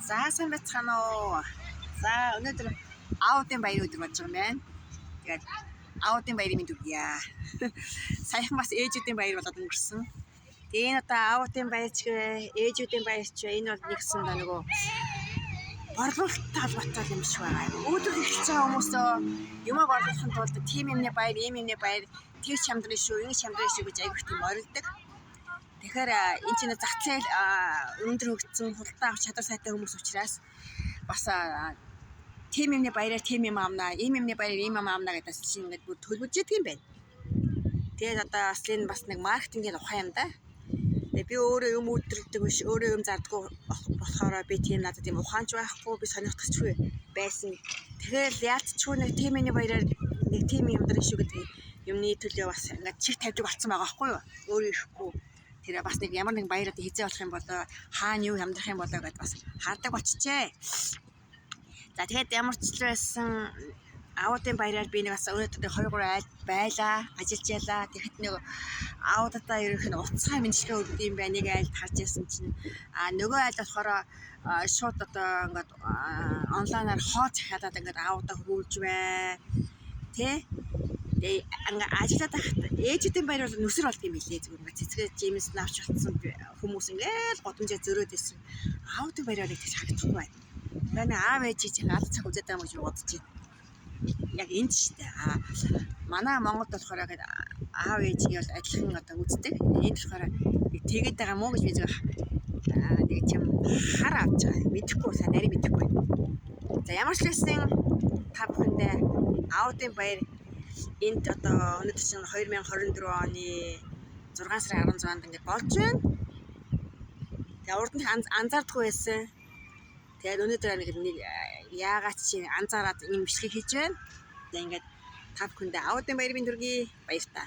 За сайн байцгаана уу. За өнөөдөр аудын баяр өдөр болж байгаа юм байна. Тэгээд аудын баярыг минь дүгье. Саяхан бас ээжүүдийн баяр болоод өнгөрсөн. Тэгээ энэ одоо аудын баярч ээжүүдийн баярч энэ бол нэгсэн да нөгөө борлуулалттай холбоотой юм шиг байгаа. Өөдрөг эхэлж байгаа хүмүүс юмаа борлуулахын тулд тим юмны баяр, ийм юмны баяр, тэр чамдрын шүү, энэ чамдрын шүү гэж айгүйх тийм орилдог. Тэгэхээр энэ чинь зах зээл өндөр хөгжсөн худалдаа авах чадвар сайтай хүмүүс учраас бас тим юмны баяраар тим юм аамна, ийм юмны баяраар ийм юм аамна гэдээс чинь ингээд бүр төлөвлөж идэг юм байна. Тэгээд одоо бас энэ бас нэг маркетингийн ухаан юм да. Тэгээ би өөрөө юм үйлдвэрлэдэг биш, өөрөө юм зардаггүй болохоор би тийм надад тийм ухаанч байхгүй, би сонирхдагчгүй байсан. Тэгэхээр яалтчгүй нэг тим юмны баяраар нэг тим юмдрын шүү гэдэг юмны төлөө бас ингээд чих тавьдаг болсон байгаа байхгүй юу? Өөрөө ихгүй. Тэр бас нэг ямар нэг баяраад хизээ болох юм болоо хаана юу хямдрах юм болоо гэдээ бас хардаг болчихжээ. За тэгээд ямар ч л байсан аудын баяраар би нэг бас өнөөдөр 2-3 айл байлаа, ажиллаж ялаа. Тэгэхэд нэг аудаа ерөнх нь уцаа мэдчилгээ өгдөг юм байна. Нэг айлд харж ясан чинь нөгөө айл болохоор шууд одоо ингээд онлайнаар хоо захиалаад ингээд аудаа хөрүүлж бай. Тэ ингээ ажиллаад байхад ээжүүдийн баяр бол нүсэр болд юм билээ. Зүгээр ингээ цэцгээ жимс навч болсон хүмүүс ингээл годомжаа зөрөөд исэн. Аудын баяраар их харагдахгүй байна. Манай аав ээж чинь аль цаг үзээд байгаа юм гэж бодож байна. Яг энд ч штэ. Манай Монголд болохоор аав ээжийн бол адилхан одоо үздэг. Энд болохоор тэгээд байгаа мó гэж би зөв нэг тийм хар авч байгаа. Мэдэхгүй сайн нарийн мэдэхгүй. За ямар ч байсан та бүхэндээ аудын баяр энд одоо өнөөдөр чинь 2024 оны 6 сарын 16-нд ингээд болж байна. Тэгээ урд нь анзаардаггүй байсан. Тэгээд өнөөдөр нэг яагаад чи анзаараад энэ бичлэгийг хийж байна. Тэгээ ингээд та бүхэндээ аудын баяр минь дүргий баяр та.